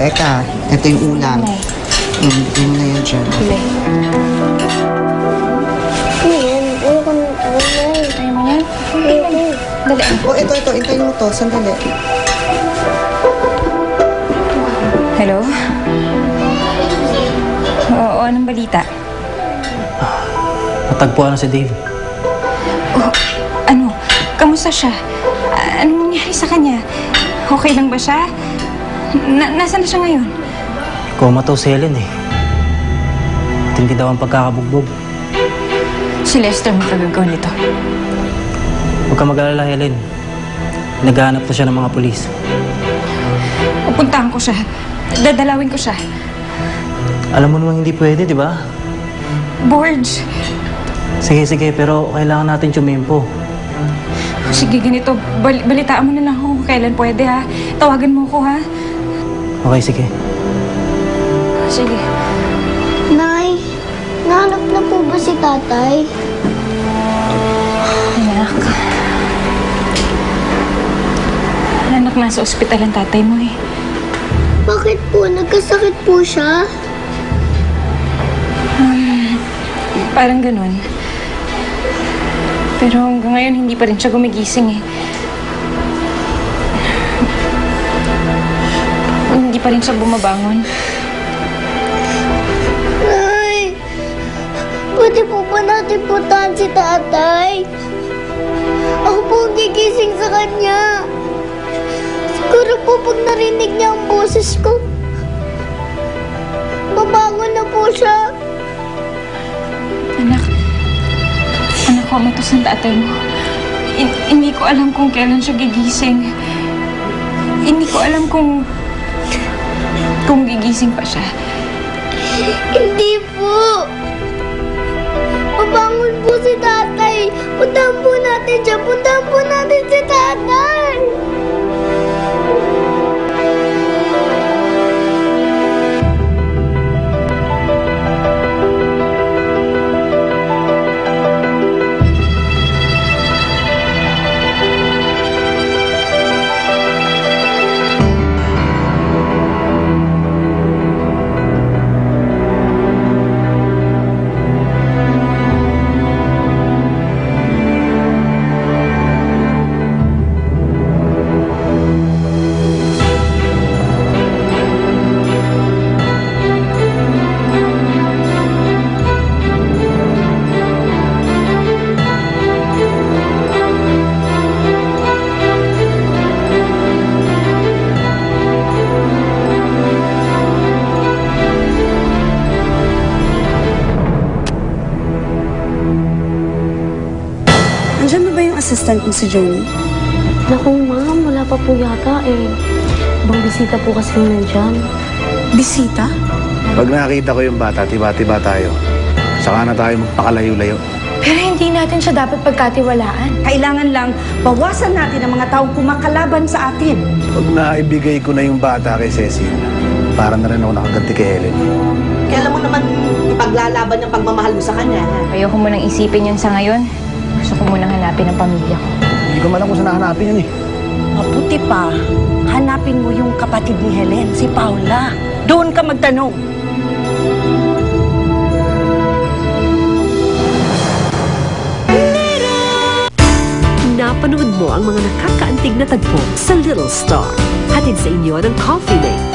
teka. Ito yung ulam. Bigyan mo na yan dyan. Pili. Ayan, ayoko na ito. Tayo mo yan? Dali. Oh, ito. Intayin mo to. Sandali. Hello? Oo, anong balita? Natagpuan na si Dave. Oh, ano? Kamusta siya? Anong nangyari sa kanya? Okay lang ba siya? Nasaan na siya ngayon? Comatose si Helen eh. Tindi daw ang pagkakabugbog. Si Lester mo kagagawa nito. Huwag ka mag-alala, Helen. Naghahanap na siya ng mga pulis. Pupuntahan ko siya. Dadalawin ko siya. Alam mo namang hindi pwede, di ba? Borge! Sige, pero kailangan natin tumimpo. Sige, ganito. Balitaan mo na lang ako kung kailan pwede, ha? Tawagan mo ako, ha? Okay, sige. Sige. Nay, nahanap na po ba si tatay? Anak. Anak, nasa ospital ang tatay mo, eh. Bakit po? Nagkasakit po siya? Parang ganun. Pero hanggang ngayon, hindi pa rin siya gumigising, eh. Hindi pa rin siya bumabangon. Nay, pwede po ba natin puntahan si tatay? Ako po ang gigising sa kanya. Siguro po pag narinig niya ang boses ko, babangon na po siya. Anak, komatos ang tatay mo. Hindi ko alam kung kailan siya gigising. Hindi ko alam kung gigising pa siya. Hindi po. Babangon po si tatay. Puntahan po natin siya. Puntahan po natin si tatay. Nandiyan na ba yung assistant mo si Johnny? Naku, ma'am. Wala pa po yata eh. Ibang bisita po kasi nandyan. Bisita? Pag nakita ko yung bata, tiba-tiba tayo. Saka na tayo magpakalayo-layo. Pero hindi natin siya dapat pagkatiwalaan. Kailangan lang bawasan natin ang mga taong kumakalaban sa atin. Pag naibigay ko na yung bata kay Cecil, para na rin ako nakaganti kay Helen. Kailan mo naman ipaglalaban yung pagmamahal mo sa kanya? Ayoko mo nang isipin yun sa ngayon. Gusto ko munang hanapin ang pamilya ko. Hindi ko man alam kung saan nahanapin yan eh. Mabuti pa, hanapin mo yung kapatid ni Helen, si Paula. Doon ka magtanong. Napanood mo ang mga nakakaantig na tagpo sa Little Star. Hatid sa inyo ng Coffee Mate.